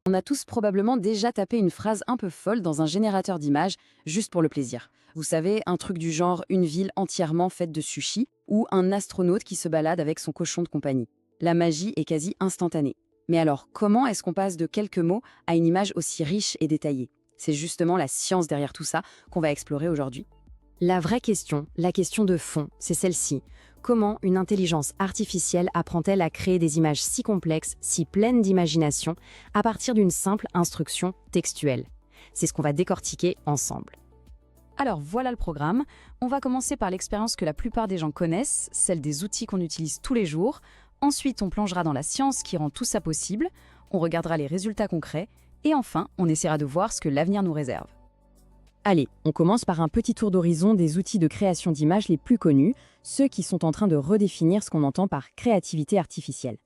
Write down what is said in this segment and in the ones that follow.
On a tous probablement déjà tapé une phrase un peu folle dans un générateur d'images, juste pour le plaisir. Vous savez, un truc du genre une ville entièrement faite de sushis ou un astronaute qui se balade avec son cochon de compagnie. La magie est quasi instantanée. Mais alors, comment est-ce qu'on passe de quelques mots à une image aussi riche et détaillée? C'est justement la science derrière tout ça qu'on va explorer aujourd'hui. La vraie question, la question de fond, c'est celle-ci. Comment une intelligence artificielle apprend-elle à créer des images si complexes, si pleines d'imagination, à partir d'une simple instruction textuelle? C'est ce qu'on va décortiquer ensemble. Alors voilà le programme. On va commencer par l'expérience que la plupart des gens connaissent, celle des outils qu'on utilise tous les jours. Ensuite, on plongera dans la science qui rend tout ça possible. On regardera les résultats concrets. Et enfin, on essaiera de voir ce que l'avenir nous réserve. Allez, on commence par un petit tour d'horizon des outils de création d'images les plus connus, ceux qui sont en train de redéfinir ce qu'on entend par créativité artificielle.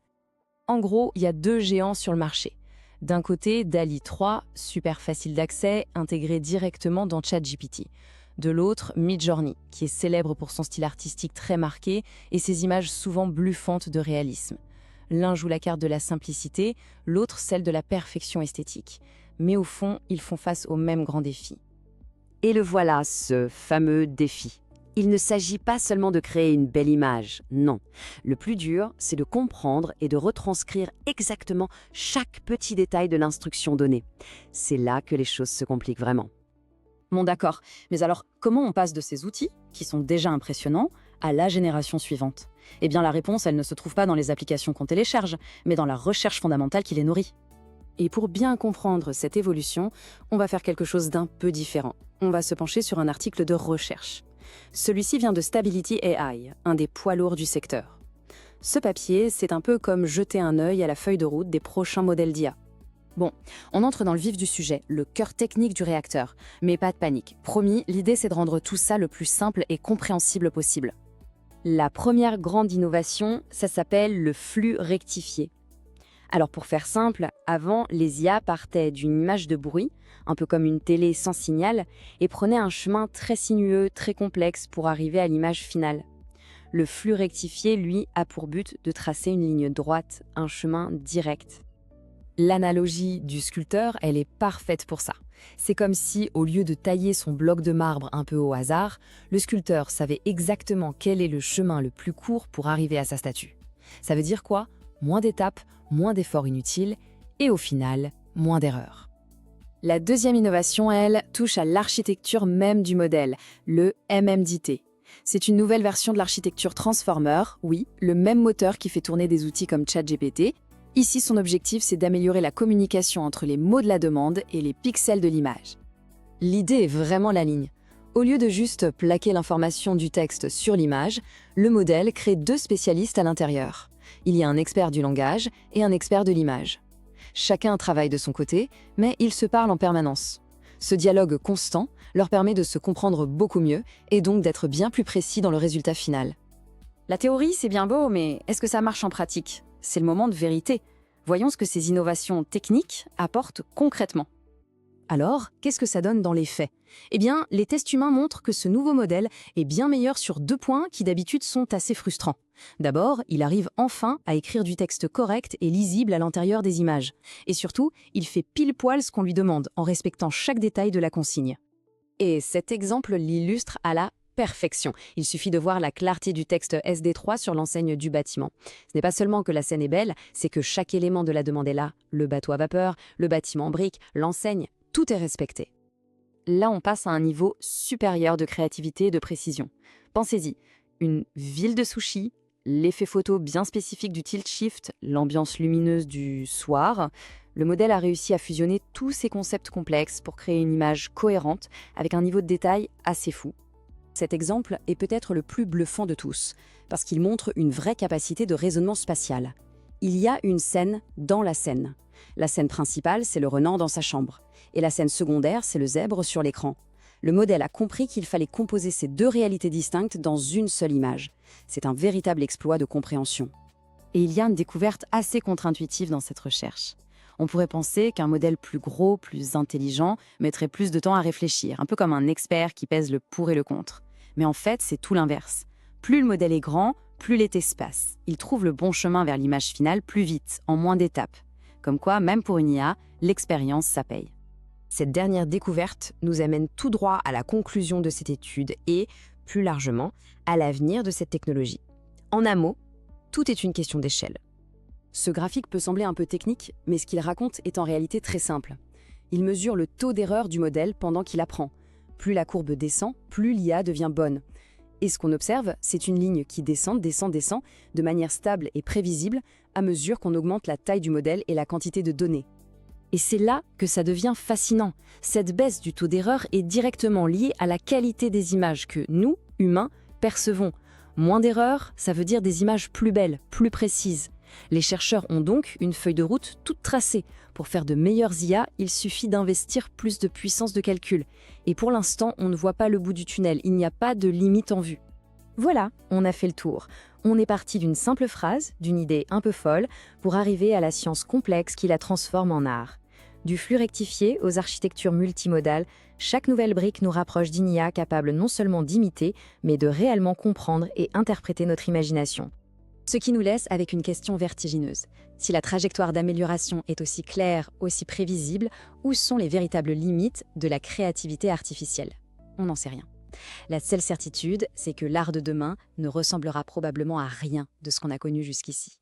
En gros, il y a deux géants sur le marché. D'un côté, DALL-E 3, super facile d'accès, intégré directement dans ChatGPT. De l'autre, Midjourney, qui est célèbre pour son style artistique très marqué et ses images souvent bluffantes de réalisme. L'un joue la carte de la simplicité, l'autre celle de la perfection esthétique. Mais au fond, ils font face au même grand défi. Et le voilà, ce fameux défi. Il ne s'agit pas seulement de créer une belle image, non. Le plus dur, c'est de comprendre et de retranscrire exactement chaque petit détail de l'instruction donnée. C'est là que les choses se compliquent vraiment. Bon d'accord, mais alors comment on passe de ces outils, qui sont déjà impressionnants, à la génération suivante? Eh bien la réponse, elle ne se trouve pas dans les applications qu'on télécharge, mais dans la recherche fondamentale qui les nourrit. Et pour bien comprendre cette évolution, on va faire quelque chose d'un peu différent. On va se pencher sur un article de recherche. Celui-ci vient de Stability AI, un des poids lourds du secteur. Ce papier, c'est un peu comme jeter un œil à la feuille de route des prochains modèles d'IA. Bon, on entre dans le vif du sujet, le cœur technique du réacteur. Mais pas de panique. Promis, l'idée c'est de rendre tout ça le plus simple et compréhensible possible. La première grande innovation, ça s'appelle le flux rectifié. Alors pour faire simple, avant, les IA partaient d'une image de bruit, un peu comme une télé sans signal, et prenaient un chemin très sinueux, très complexe pour arriver à l'image finale. Le flux rectifié, lui, a pour but de tracer une ligne droite, un chemin direct. L'analogie du sculpteur, elle est parfaite pour ça. C'est comme si, au lieu de tailler son bloc de marbre un peu au hasard, le sculpteur savait exactement quel est le chemin le plus court pour arriver à sa statue. Ça veut dire quoi? Moins d'étapes, moins d'efforts inutiles et au final, moins d'erreurs. La deuxième innovation, elle, touche à l'architecture même du modèle, le MMDT. C'est une nouvelle version de l'architecture Transformer, oui, le même moteur qui fait tourner des outils comme ChatGPT. Ici, son objectif, c'est d'améliorer la communication entre les mots de la demande et les pixels de l'image. L'idée est vraiment la ligne. Au lieu de juste plaquer l'information du texte sur l'image, le modèle crée deux spécialistes à l'intérieur. Il y a un expert du langage et un expert de l'image. Chacun travaille de son côté, mais ils se parlent en permanence. Ce dialogue constant leur permet de se comprendre beaucoup mieux et donc d'être bien plus précis dans le résultat final. La théorie, c'est bien beau, mais est-ce que ça marche en pratique? C'est le moment de vérité. Voyons ce que ces innovations techniques apportent concrètement. Alors, qu'est-ce que ça donne dans les faits? Eh bien, les tests humains montrent que ce nouveau modèle est bien meilleur sur deux points qui d'habitude sont assez frustrants. D'abord, il arrive enfin à écrire du texte correct et lisible à l'intérieur des images. Et surtout, il fait pile poil ce qu'on lui demande, en respectant chaque détail de la consigne. Et cet exemple l'illustre à la perfection. Il suffit de voir la clarté du texte SD3 sur l'enseigne du bâtiment. Ce n'est pas seulement que la scène est belle, c'est que chaque élément de la demande est là. Le bateau à vapeur, le bâtiment en briques, l'enseigne, tout est respecté. Là, on passe à un niveau supérieur de créativité et de précision. Pensez-y, une ville de sushis, l'effet photo bien spécifique du tilt shift, l'ambiance lumineuse du soir. Le modèle a réussi à fusionner tous ces concepts complexes pour créer une image cohérente avec un niveau de détail assez fou. Cet exemple est peut-être le plus bluffant de tous, parce qu'il montre une vraie capacité de raisonnement spatial. Il y a une scène dans la scène. La scène principale, c'est le renard dans sa chambre. Et la scène secondaire, c'est le zèbre sur l'écran. Le modèle a compris qu'il fallait composer ces deux réalités distinctes dans une seule image. C'est un véritable exploit de compréhension. Et il y a une découverte assez contre-intuitive dans cette recherche. On pourrait penser qu'un modèle plus gros, plus intelligent, mettrait plus de temps à réfléchir, un peu comme un expert qui pèse le pour et le contre. Mais en fait, c'est tout l'inverse. Plus le modèle est grand, plus il est espace. Il trouve le bon chemin vers l'image finale plus vite, en moins d'étapes. Comme quoi, même pour une IA, L'expérience, ça paye. Cette dernière découverte nous amène tout droit à la conclusion de cette étude et, plus largement, à l'avenir de cette technologie. En un mot, tout est une question d'échelle. Ce graphique peut sembler un peu technique, mais ce qu'il raconte est en réalité très simple. Il mesure le taux d'erreur du modèle pendant qu'il apprend. Plus la courbe descend, plus l'IA devient bonne. Et ce qu'on observe, c'est une ligne qui descend, de manière stable et prévisible, à mesure qu'on augmente la taille du modèle et la quantité de données. Et c'est là que ça devient fascinant. Cette baisse du taux d'erreur est directement liée à la qualité des images que nous, humains, percevons. Moins d'erreurs, ça veut dire des images plus belles, plus précises. Les chercheurs ont donc une feuille de route toute tracée. Pour faire de meilleures IA, il suffit d'investir plus de puissance de calcul. Et pour l'instant, on ne voit pas le bout du tunnel, il n'y a pas de limite en vue. Voilà, on a fait le tour. On est parti d'une simple phrase, d'une idée un peu folle, pour arriver à la science complexe qui la transforme en art. Du flux rectifié aux architectures multimodales, chaque nouvelle brique nous rapproche d'une IA capable non seulement d'imiter, mais de réellement comprendre et interpréter notre imagination. Ce qui nous laisse avec une question vertigineuse. Si la trajectoire d'amélioration est aussi claire, aussi prévisible, où sont les véritables limites de la créativité artificielle? On n'en sait rien. La seule certitude, c'est que l'art de demain ne ressemblera probablement à rien de ce qu'on a connu jusqu'ici.